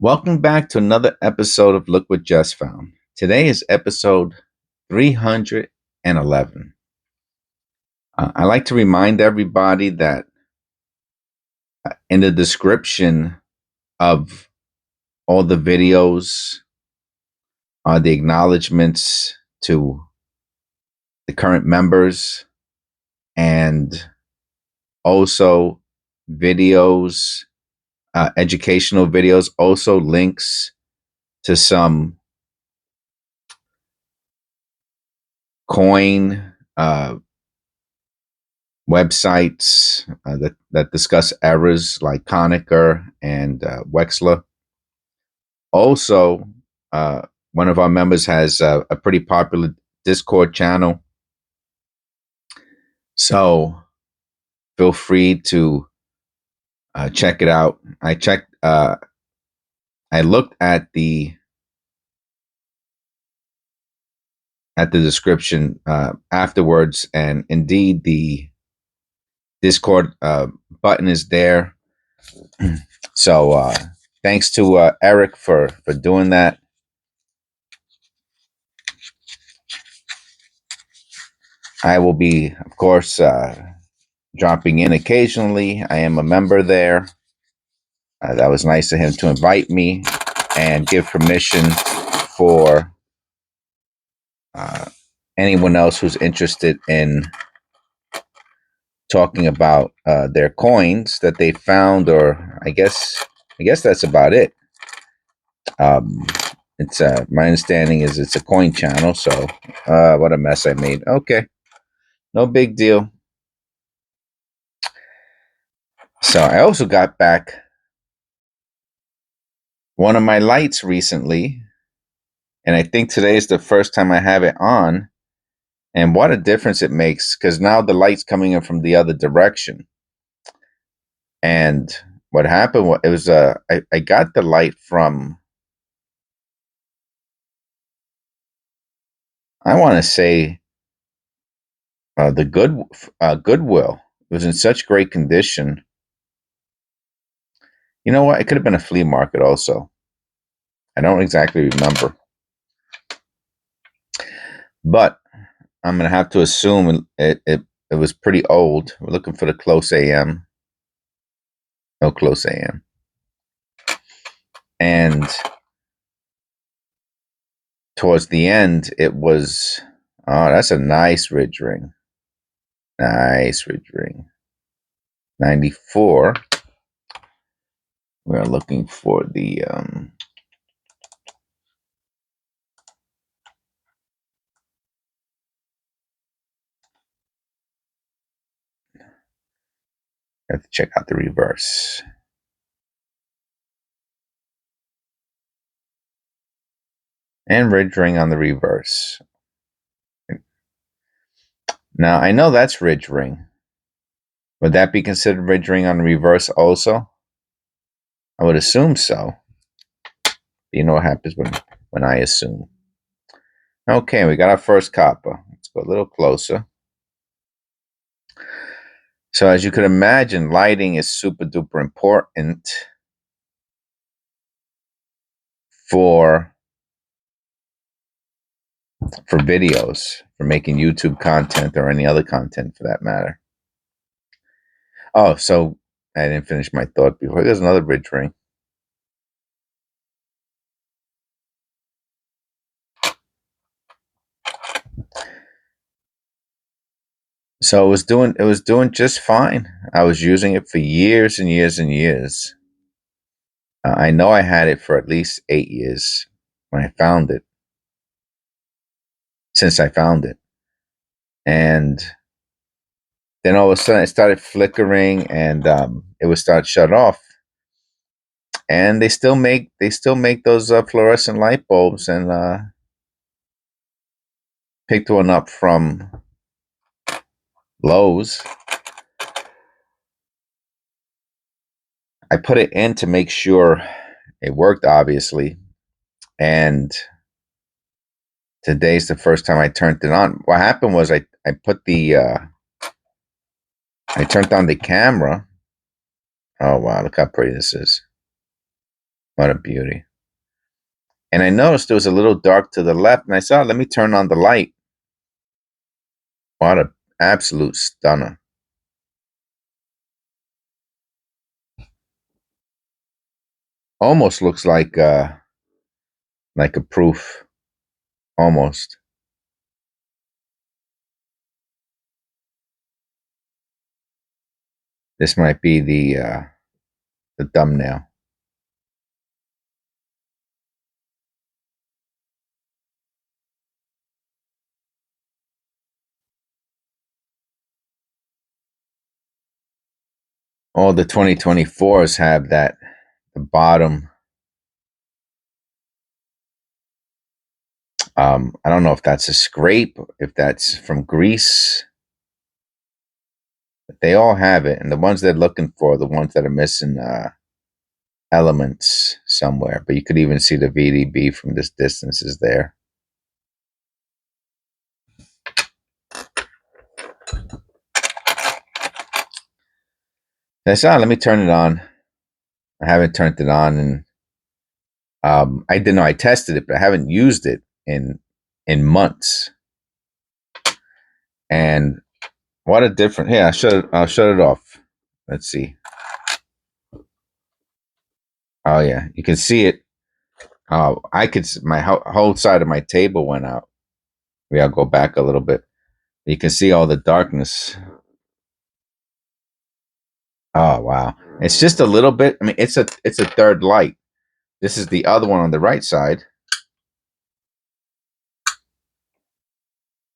Welcome back to another episode of Look What Just Found. Today is episode 311. I like to remind everybody that in the description of all the videos are the acknowledgments to the current members and also videos, educational videos, also links to some coin websites that discuss errors like Conacher and Wexler. Also, one of our members has a pretty popular Discord channel, so feel free to check it out. I looked at the description afterwards, and indeed the Discord button is there. So thanks to Eric for doing that. I will be, of course, dropping in occasionally. I am a member there. That was nice of him to invite me and give permission for anyone else who's interested in talking about their coins that they found, or I guess that's about it. It's my understanding is it's a coin channel, so what a mess I made. Okay, no big deal. So I also got back one of my lights recently, and I think today is the first time I have it on. And what a difference it makes, because now the light's coming in from the other direction. And what happened was, it was I got the light from, I want to say, the Goodwill. It was in such great condition. You know what? It could have been a flea market also. I don't exactly remember. But I'm going to have to assume it was pretty old. We're looking for the close AM. No close AM. And towards the end, it was, oh, that's a nice ridge ring. Nice ridge ring. 94. We're looking for the have to check out the reverse. And ridge ring on the reverse. Now, I know that's ridge ring. Would that be considered ridge ring on the reverse also? I would assume so. You know what happens when I assume. Okay, we got our first copper. Let's go a little closer. So as you could imagine, lighting is super duper important for videos, for making YouTube content or any other content for that matter. Oh, so I didn't finish my thought before. There's another ridge ring. So it was doing just fine. I was using it for years and years and years. I know I had it for at least 8 years when I found it. Since I found it. And then all of a sudden it started flickering, and it would start shut off. And they still make those fluorescent light bulbs, and picked one up from Lowe's. I put it in to make sure it worked, obviously, and today's the first time I turned it on. What happened was I put the I turned on the camera. Oh wow, look how pretty this is. What a beauty. And I noticed it was a little dark to the left, and I saw, let me turn on the light. What a absolute stunner. Almost looks like a proof. Almost. This might be the thumbnail. All the 2024s have that, the bottom. I don't know if that's a scrape, if that's from grease. But they all have it, and the ones they're looking for are the ones that are missing elements somewhere. But you could even see the VDB from this distance is there. I saw, let me turn it on. I haven't turned it on, and I didn't know I tested it, but I haven't used it in months. And what a different. Here, I'll shut it off. Let's see. Oh yeah, you can see it. Oh, I could. My whole side of my table went out. Maybe I'll go back a little bit. You can see all the darkness. Oh wow, it's just a little bit. I mean, it's a third light. This is the other one on the right side,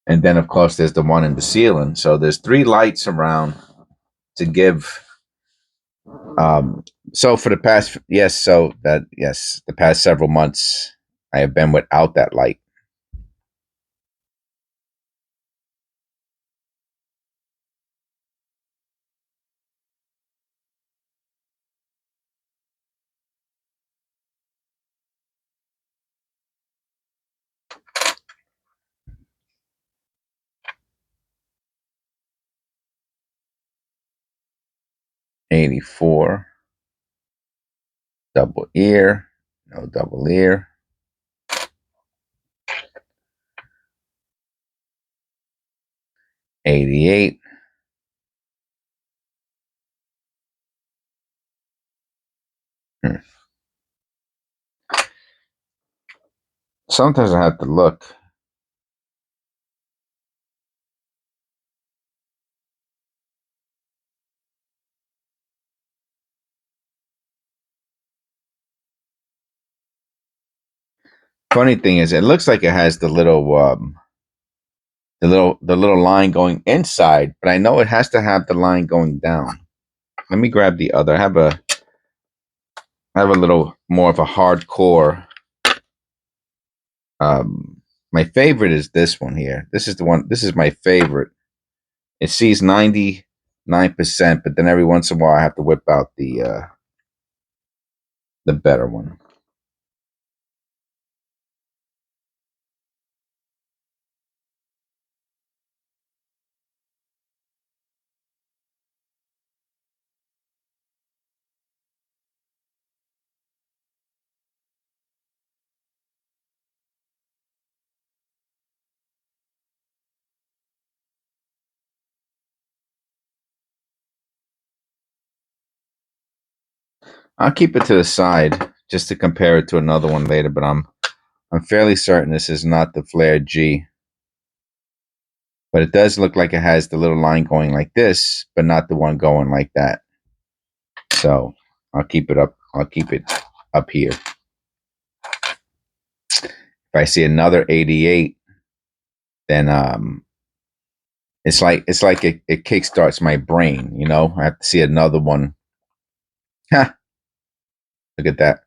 and then of course there's the one in the ceiling. So there's three lights around to give. So for the past the past several months I have been without that light. '84 double ear, no double ear. '88. Sometimes I have to look. Funny thing is, it looks like it has the little line going inside, but I know it has to have the line going down. Let me grab the other. I have a little more of a hardcore. My favorite is this one here. This is the one. This is my favorite. It sees 99%, but then every once in a while I have to whip out the better one. I'll keep it to the side just to compare it to another one later, but I'm fairly certain this is not the Flare G. But it does look like it has the little line going like this, but not the one going like that. So I'll keep it up. I'll keep it up here. If I see another 88, then it's like it kickstarts my brain. You know, I have to see another one. Ha! Look at that.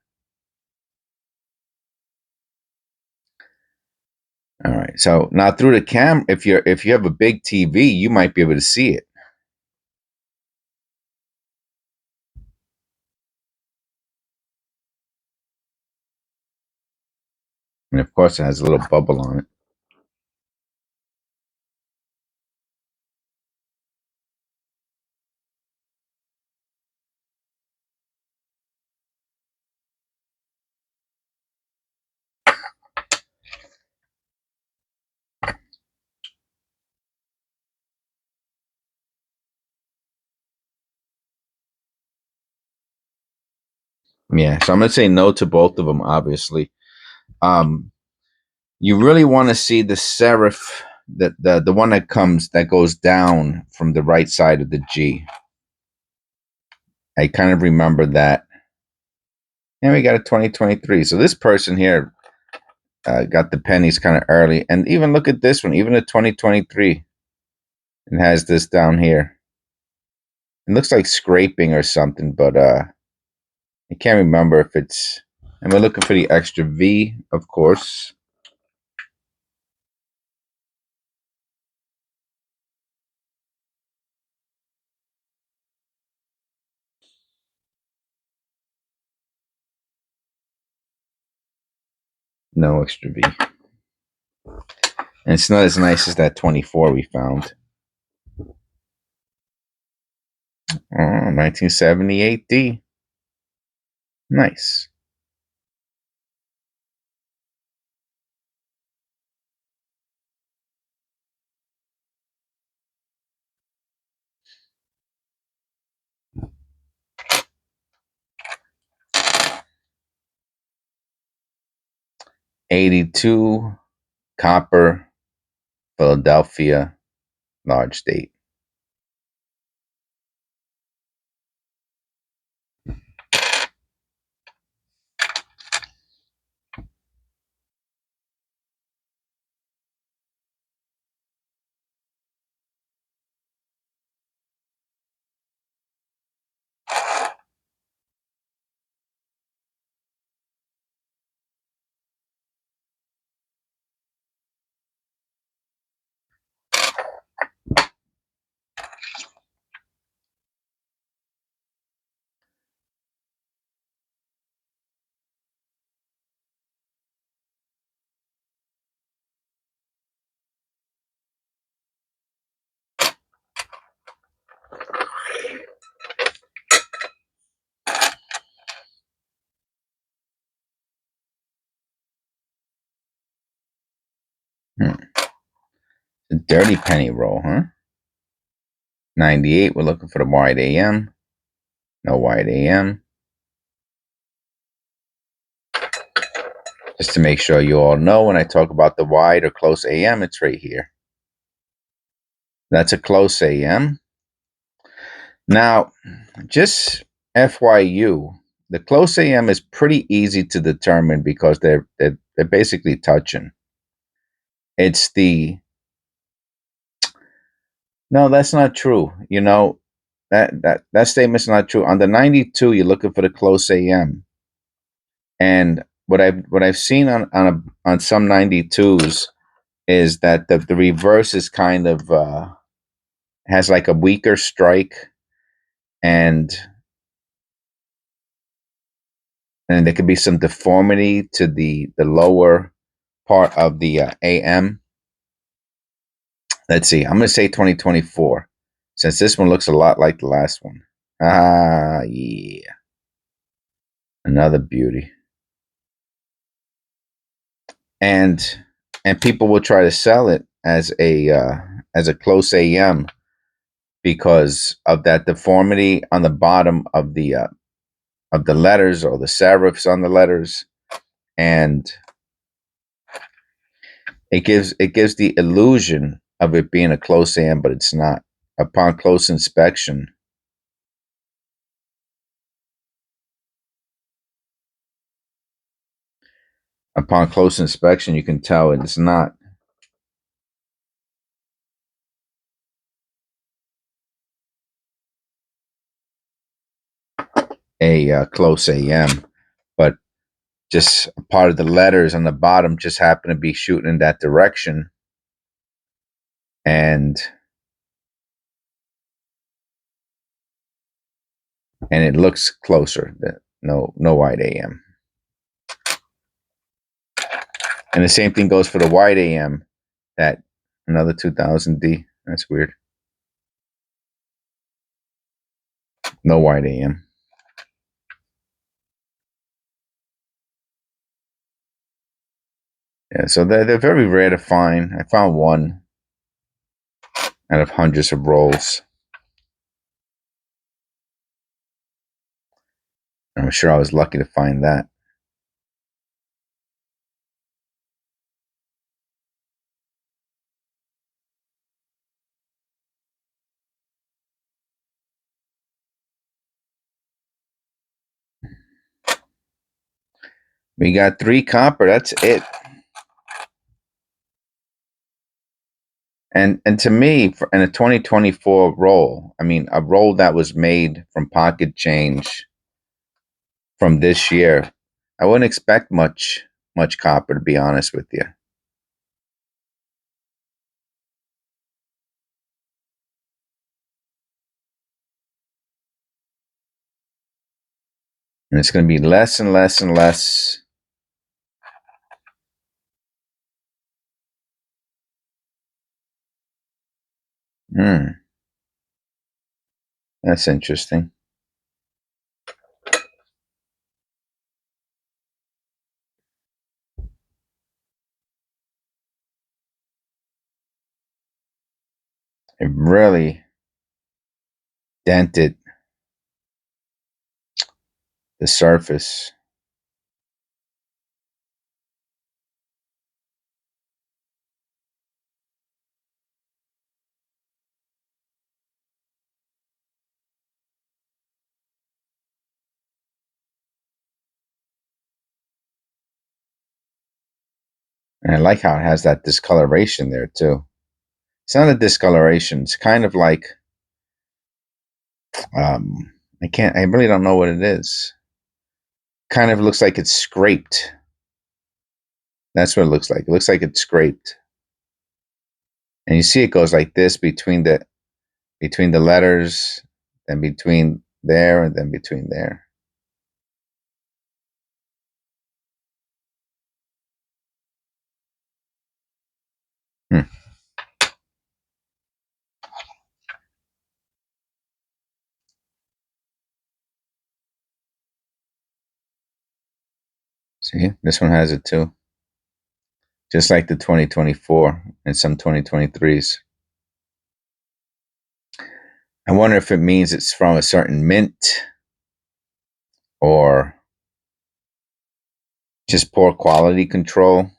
All right. So now through the cam, if you have a big TV, you might be able to see it. And of course, it has a little bubble on it. Yeah, so I'm gonna say no to both of them. Obviously, you really want to see the serif, the one that goes down from the right side of the G. I kind of remember that. And we got a 2023. So this person here got the pennies kind of early. And even look at this one, even a 2023. It has this down here. It looks like scraping or something, but I can't remember if it's. And we're looking for the extra V, of course. No extra V. And it's not as nice as that 24 we found. Oh, 1978D. Nice. '82 copper, Philadelphia, large date. A dirty penny roll, huh? 98, we're looking for the wide AM. No wide AM. Just to make sure you all know, when I talk about the wide or close AM, it's right here. That's a close AM. Now, just FYU, the close AM is pretty easy to determine because they're basically touching. It's the No, that's not true. You know, that statement's not true. On the 92, you're looking for the close AM. And what I've seen on some 92s is that the reverse is kind of has like a weaker strike, and there could be some deformity to the lower part of the AM. Let's see. I'm going to say 2024, since this one looks a lot like the last one. Ah, yeah. Another beauty. And people will try to sell it as a close AM because of that deformity on the bottom of the letters, or the serifs on the letters, and it gives the illusion of it being a close AM, but it's not. Upon close inspection, you can tell it's not a close AM, but just part of the letters on the bottom just happen to be shooting in that direction, and it looks closer. No wide AM. And the same thing goes for the wide AM. That another 2000D. That's weird. No wide AM. Yeah, so they're very rare to find. I found one out of hundreds of rolls. I'm sure I was lucky to find that. We got 3 copper. That's it. And to me, in a 2024 roll, I mean, a roll that was made from pocket change from this year, I wouldn't expect much copper, to be honest with you. And it's going to be less and less and less. That's interesting. It really dented the surface. And I like how it has that discoloration there too. It's not a discoloration. It's kind of like I really don't know what it is. Kind of looks like it's scraped. That's what it looks like. It looks like it's scraped. And you see it goes like this between the letters, then between there, and then between there. See, this one has it too. Just like the 2024 and some 2023s. I wonder if it means it's from a certain mint or just poor quality control.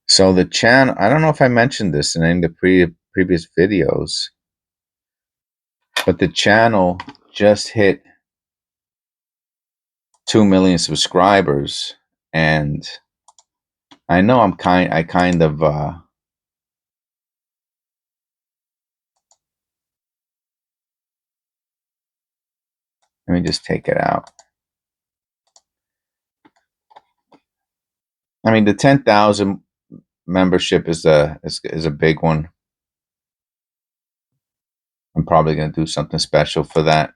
So the channel, I don't know if I mentioned this in any of the previous videos, but the channel just hit 2 million subscribers, and I know I kind of let me just take it out. I mean, the 10,000 membership is a big one. I'm probably going to do something special for that.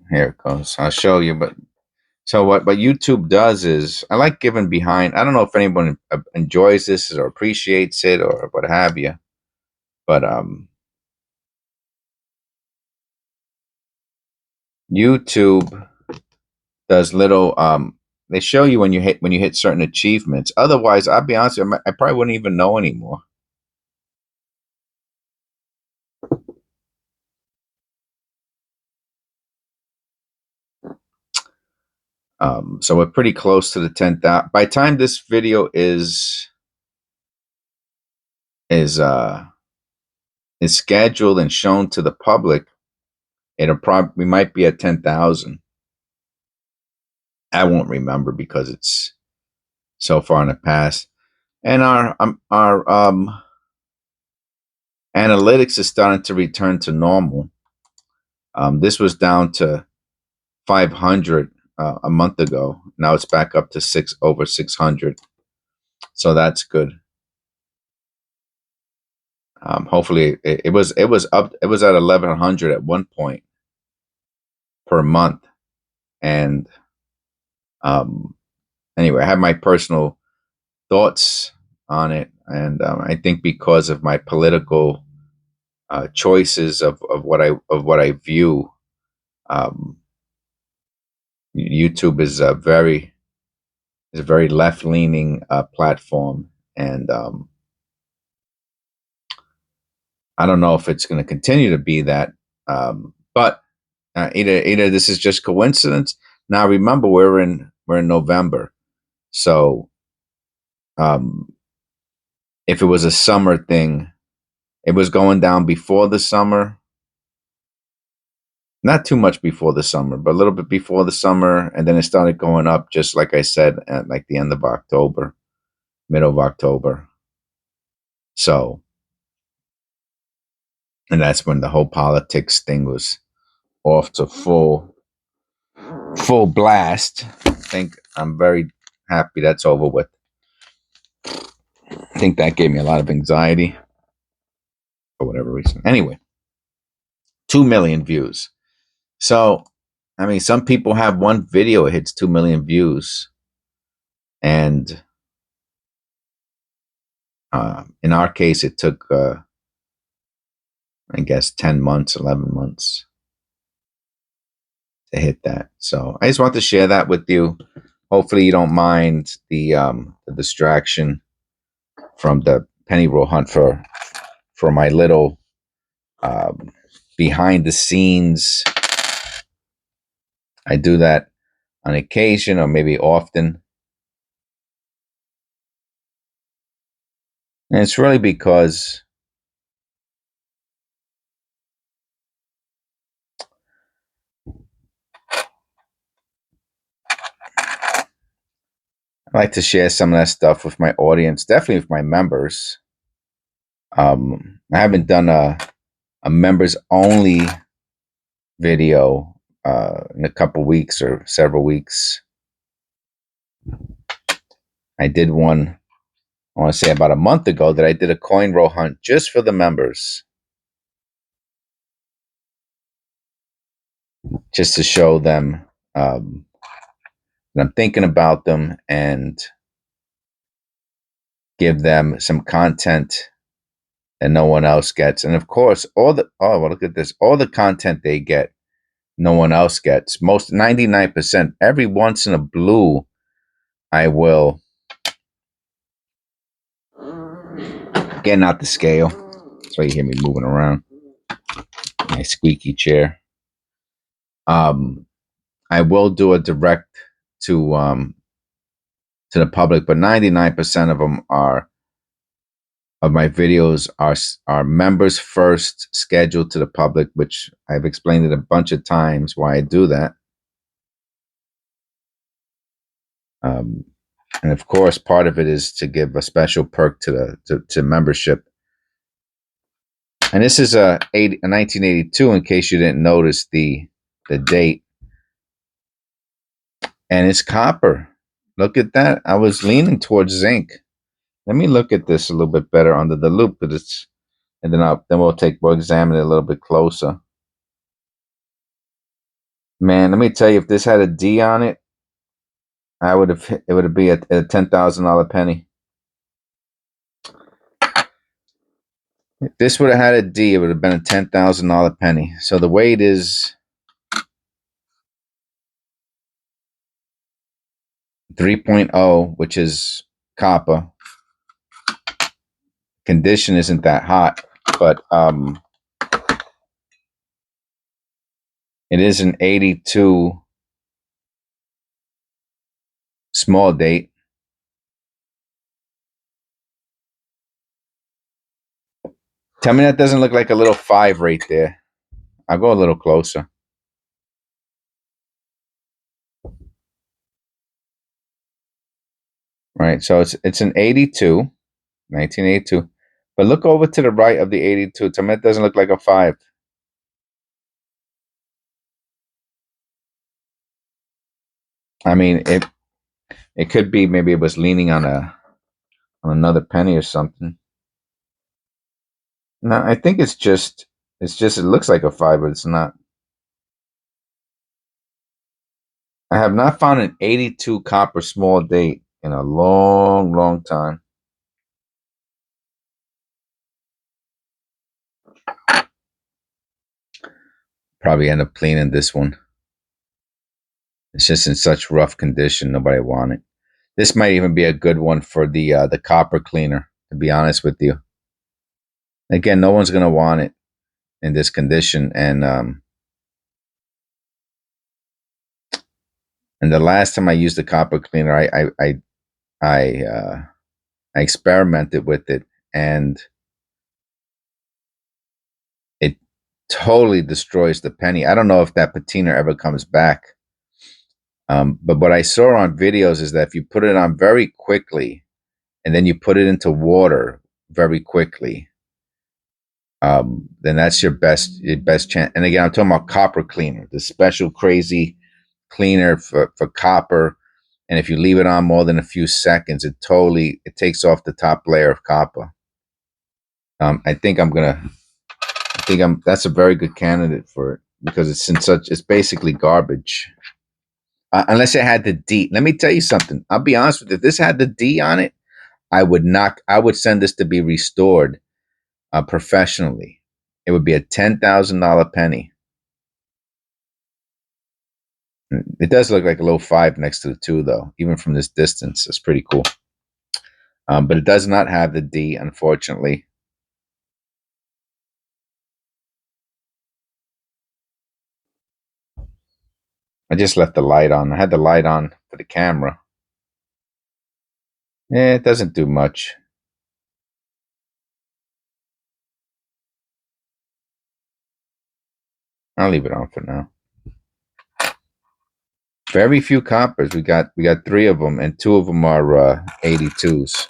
Here it goes. I'll show you. But so what YouTube does is, I like giving behind. I don't know if anyone enjoys this or appreciates it or what have you, but YouTube does little they show you when you hit certain achievements. Otherwise, I'll be honest with you, I probably wouldn't even know anymore. So we're pretty close to the 10,000. By the time this video is scheduled and shown to the public, we might be at 10,000. I won't remember because it's so far in the past. And our analytics is starting to return to normal. This was down to 500 a month ago. Now it's back up to over 600. So that's good. Hopefully it was up. It was at 1,100 at one point per month, and anyway, I have my personal thoughts on it, and I think because of my political choices of what I view, um, YouTube is a very left leaning platform, and I don't know if it's going to continue to be that, but either this is just coincidence. Now remember, we're in November, so if it was a summer thing, it was going down before the summer. Not too much before the summer, but a little bit before the summer, and then it started going up, just like I said, at like the end of October, middle of October. So, and that's when the whole politics thing was off to full blast. I think I'm very happy that's over with. I think that gave me a lot of anxiety for whatever reason. Anyway, 2 million views. So, I mean, some people have one video, it hits 2 million views. And in our case, it took, I guess, 10 months, 11 months to hit that. So I just want to share that with you. Hopefully you don't mind the distraction from the penny roll hunt for my little behind the scenes. I do that on occasion or maybe often. And it's really because I like to share some of that stuff with my audience, definitely with my members. I haven't done a members only video in a couple weeks or several weeks. I did one, I want to say about a month ago, that I did a coin roll hunt just for the members, just to show them that I'm thinking about them and give them some content that no one else gets. And of course, well, look at this, all the content they get, no one else gets. Most 99%. Every once in a blue, I will, getting out the scale. That's why you hear me moving around my squeaky chair. I will do a direct to the public, but 99% of them are of my videos are members first, scheduled to the public, which I've explained it a bunch of times why I do that. And of course, part of it is to give a special perk to membership. And this is a 1982, in case you didn't notice the date. And it's copper. Look at that. I was leaning towards zinc. Let me look at this a little bit better under the loop, but it's, and then we'll examine it a little bit closer. Man, let me tell you, if this had a D on it, it would be a $10,000 penny. If this would have had a D, it would have been a $10,000 penny. So the weight is 3.0, which is copper. Condition isn't that hot, but it is an 82 small date. Tell me that doesn't look like a little 5 right there. I'll go a little closer. Right, so it's an 82, 1982. But look over to the right of the 82. Tell me that doesn't look like a 5. I mean, it could be, maybe it was leaning on another penny or something. No, I think it's just it looks like a 5, but it's not. I have not found an 82 copper small date in a long, long time. Probably end up cleaning this one. It's just in such rough condition. Nobody want it. This might even be a good one for the copper cleaner, to be honest with you. Again, no one's gonna want it in this condition. And the last time I used the copper cleaner, I experimented with it, and it totally destroys the penny. I don't know if that patina ever comes back. But what I saw on videos is that if you put it on very quickly and then you put it into water very quickly, then that's your best chance. And again, I'm talking about copper cleaner, the special crazy cleaner for copper. And if you leave it on more than a few seconds, it takes off the top layer of copper. I think that's a very good candidate for it because it's basically garbage. Unless it had the D. Let me tell you something. I'll be honest with you. If this had the D on it, I would send this to be restored professionally. It would be a $10,000 penny. It does look like a little 5 next to the 2, though. Even from this distance, it's pretty cool. But it does not have the D, unfortunately. I just left the light on. I had the light on for the camera. It doesn't do much. I'll leave it on for now. Very few coppers. We got 3 of them, and 2 of them are 82s.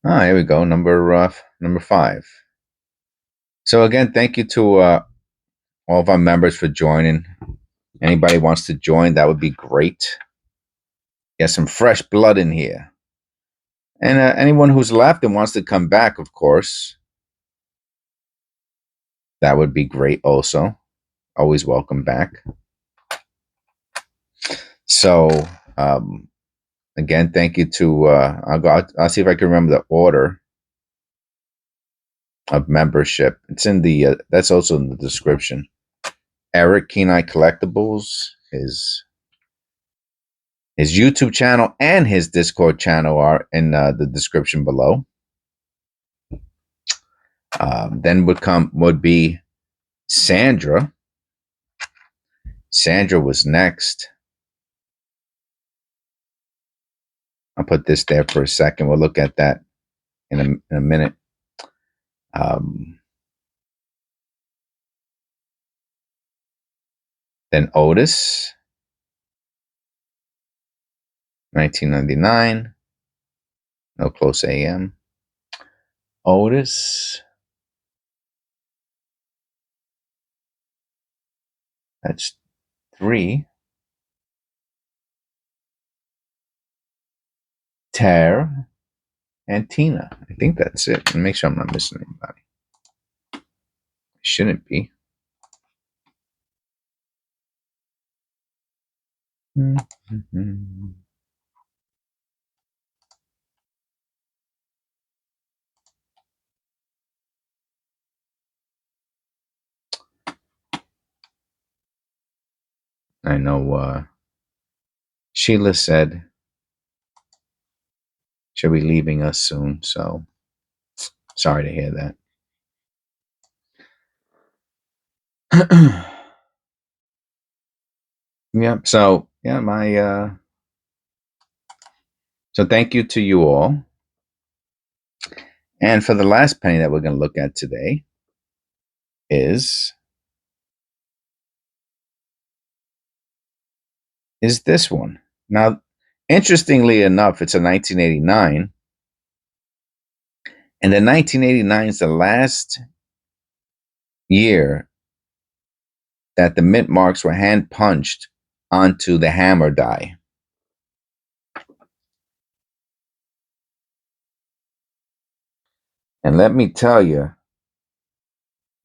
Here we go. Number 5. So again, thank you to all of our members for joining. Anybody wants to join, that would be great. Get some fresh blood in here. And anyone who's left and wants to come back, of course, that would be great also. Always welcome back. So, again, thank you to, I'll see if I can remember the order of membership. It's in that's also in the description. Eric keeneEyeCollectables, his YouTube channel and his Discord channel are in the description below. Then would be Sandra. Sandra was next. I'll put this there for a second. We'll look at that in a minute. Then Otis, 1999. No close AM. Otis. That's 3. Tare and Tina. I think that's it. Let me make sure I'm not missing anybody. Shouldn't be. I know Sheila said she'll be leaving us soon, so sorry to hear that. Yep. So yeah, so thank you to you all. And for the last penny that we're going to look at today is this one. Now, interestingly enough, it's a 1989. And the 1989 is the last year that the mint marks were hand punched onto the hammer die. And let me tell you,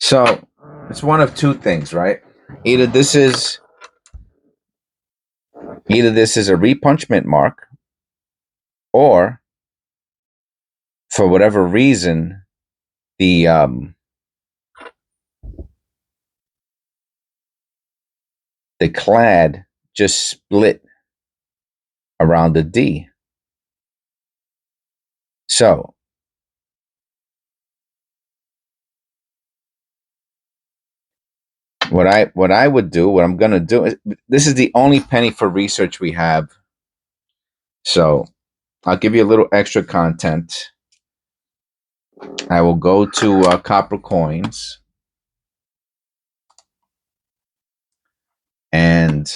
so it's one of two things, right? Either this is either this is a repunchment mark, or for whatever reason, the clad just split around the D. So what I would do, what I'm gonna do is, this is the only penny for research we have. So I'll give you a little extra content. I will go to copper coins, and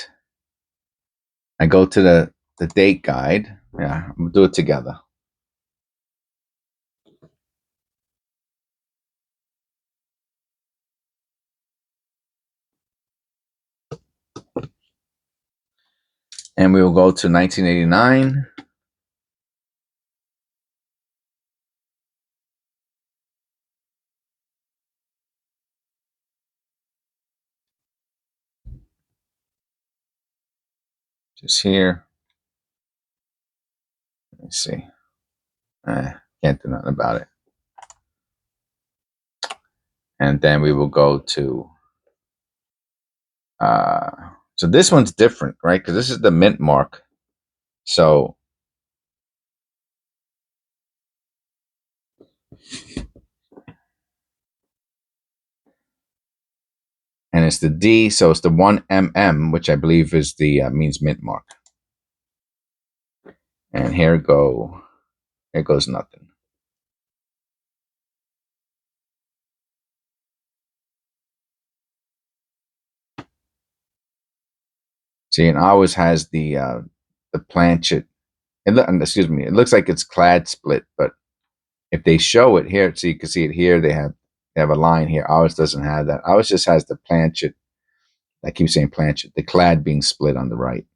I go to the date guide. Yeah, we'll do it together. And we will go to 1989. Just here. Let me see. Can't do nothing about it. And then we will go to so this one's different, right? Because this is the mint mark. So and it's the D, so it's the 1 which I believe is the means mint mark. And here goes nothing. See, and ours has the planchet. Excuse me, it looks like it's clad split, but if they show it here, so you can see it here, they have a line here. Ours doesn't have that. Ours just has the planchet. I keep saying planchet, the clad being split on the right.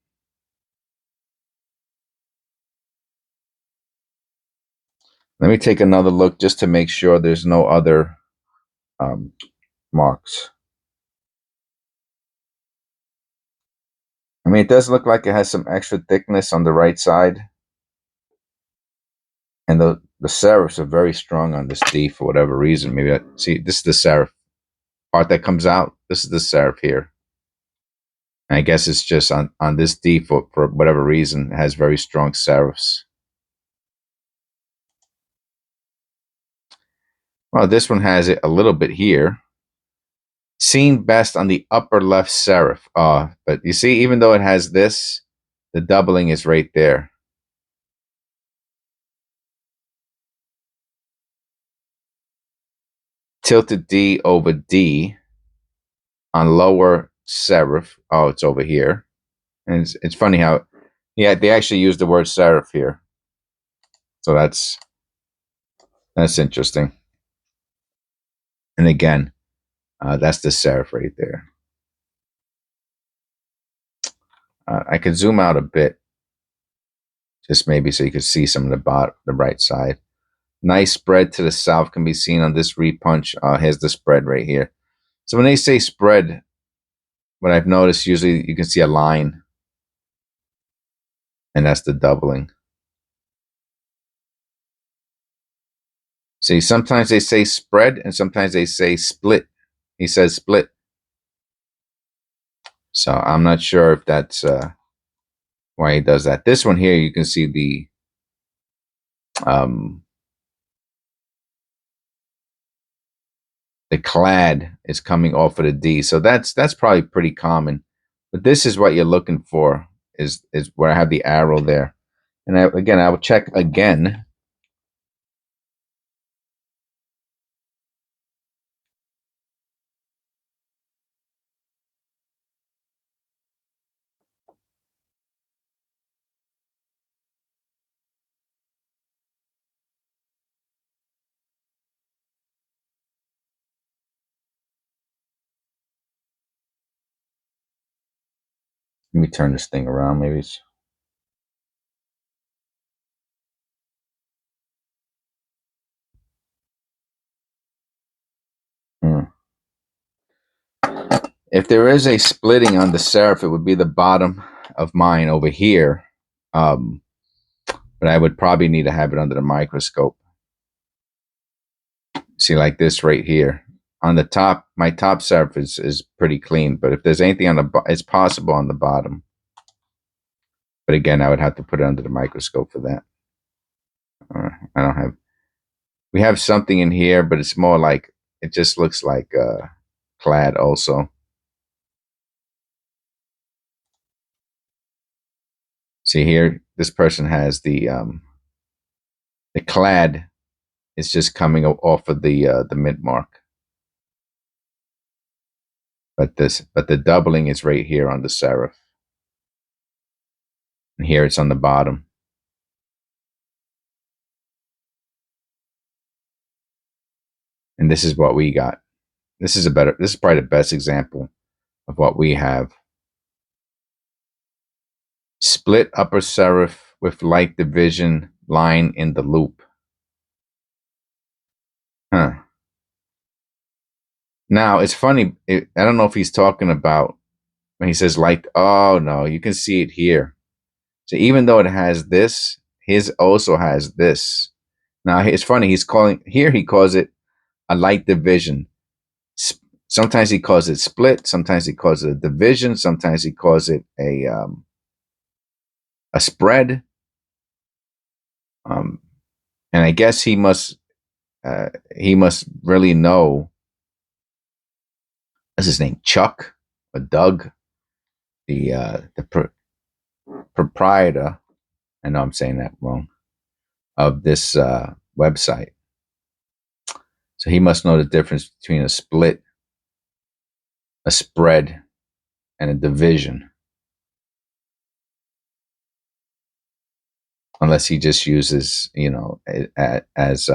Let me take another look just to make sure there's no other marks. I mean, it does look like it has some extra thickness on the right side. And the serifs are very strong on this D for whatever reason. Maybe see, this is the serif part that comes out. This is the serif here. And I guess it's just on this D for whatever reason, it has very strong serifs. Well, this one has it a little bit here. Seen best on the upper left serif. But you see, even though it has this, the doubling is right there. Tilted D over D on lower serif. Oh, it's over here. And it's funny how, yeah, they actually use the word serif here. So that's interesting. And again, that's the serif right there. I could zoom out a bit, just maybe so you could see some of the right side. Nice spread to the south can be seen on this repunch. Here's the spread right here. So when they say spread, what I've noticed, usually you can see a line, and that's the doubling. See, sometimes they say spread, and sometimes they say split. He says split. So I'm not sure if that's why he does that. This one here, you can see the clad is coming off of the D. So that's probably pretty common. But this is what you're looking for, is where I have the arrow there. And again, I will check again. Let me turn this thing around. Maybe it's. If there is a splitting on the serif, it would be the bottom of mine over here. But I would probably need to have it under the microscope. See, like this right here. On the top, my top serif is pretty clean, but if there's anything on the it's possible on the bottom. But again, I would have to put it under the microscope for that. I don't have. We have something in here, but it's more like it just looks like Clad also. See here, this person has the Clad is just coming off of the mint mark. But the doubling is right here on the serif. And here it's on the bottom. And this is what we got. This is probably the best example of what we have. Split upper serif with light division line in the loop. Huh. Now, it's funny. I don't know if he's talking about when he says light. Oh, no, you can see it here. So even though it has this, his also has this. Now, it's funny. He calls it a light division. Sometimes he calls it split. Sometimes he calls it a division. Sometimes he calls it a spread. And I guess he must really know. What's his name? Chuck or Doug, the proprietor. I know I'm saying that wrong. Of this website. So he must know the difference between a split, a spread, and a division. Unless he just uses, as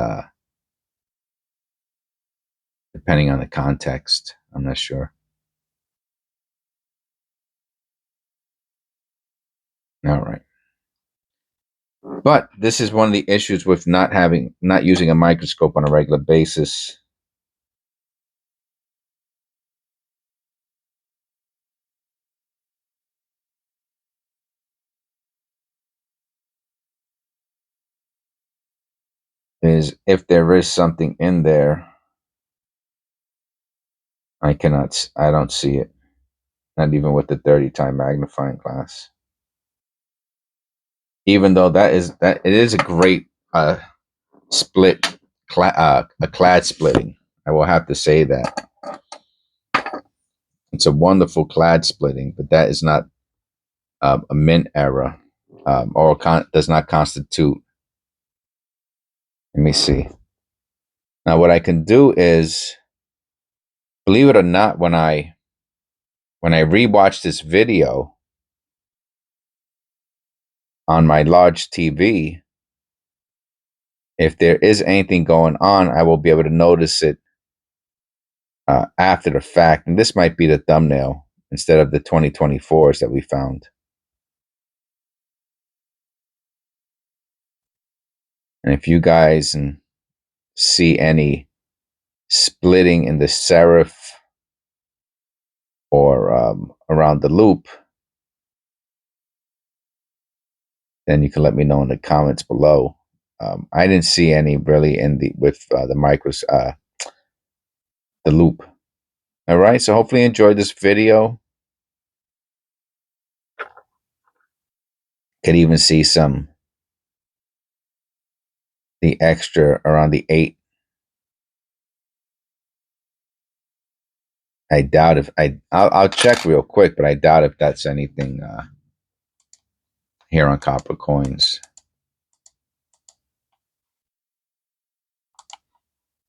depending on the context. I'm not sure. All right. But this is one of the issues with not using a microscope on a regular basis. Is if there is something in there, I don't see it. Not even with the 30-time magnifying glass. Even though it is a great split, a clad splitting. I will have to say that. It's a wonderful clad splitting, but that is not a mint error, or does not constitute. Let me see. Now, what I can do is, believe it or not, when I rewatch this video on my large TV, if there is anything going on, I will be able to notice it after the fact. And this might be the thumbnail instead of the 2024s that we found. And if you guys see any splitting in the serif or around the loop, then you can let me know in the comments below. I didn't see any really with the loop. All right, so hopefully you enjoyed this video. Could even see the extra around the 8. I doubt if I'll check real quick, but I doubt if that's anything here on Copper Coins.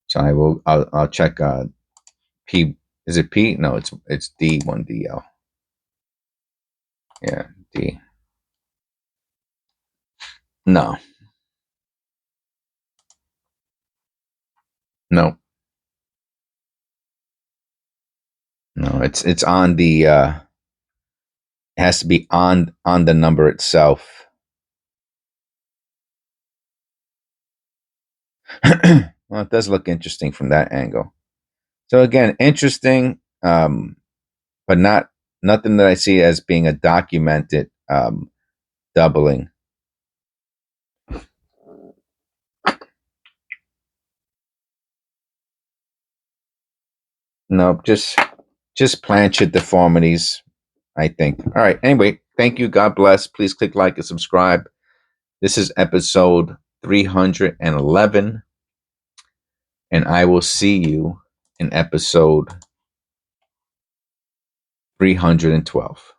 So I'll check P. Is it P? No, it's D1DL. Yeah, D. No. No. No, it's on the it has to be on the number itself. Well, it does look interesting from that angle. So again, interesting. but nothing that I see as being a documented doubling. Nope, just planchette deformities, I think. All right. Anyway, thank you. God bless. Please click like and subscribe. This is episode 311, and I will see you in episode 312.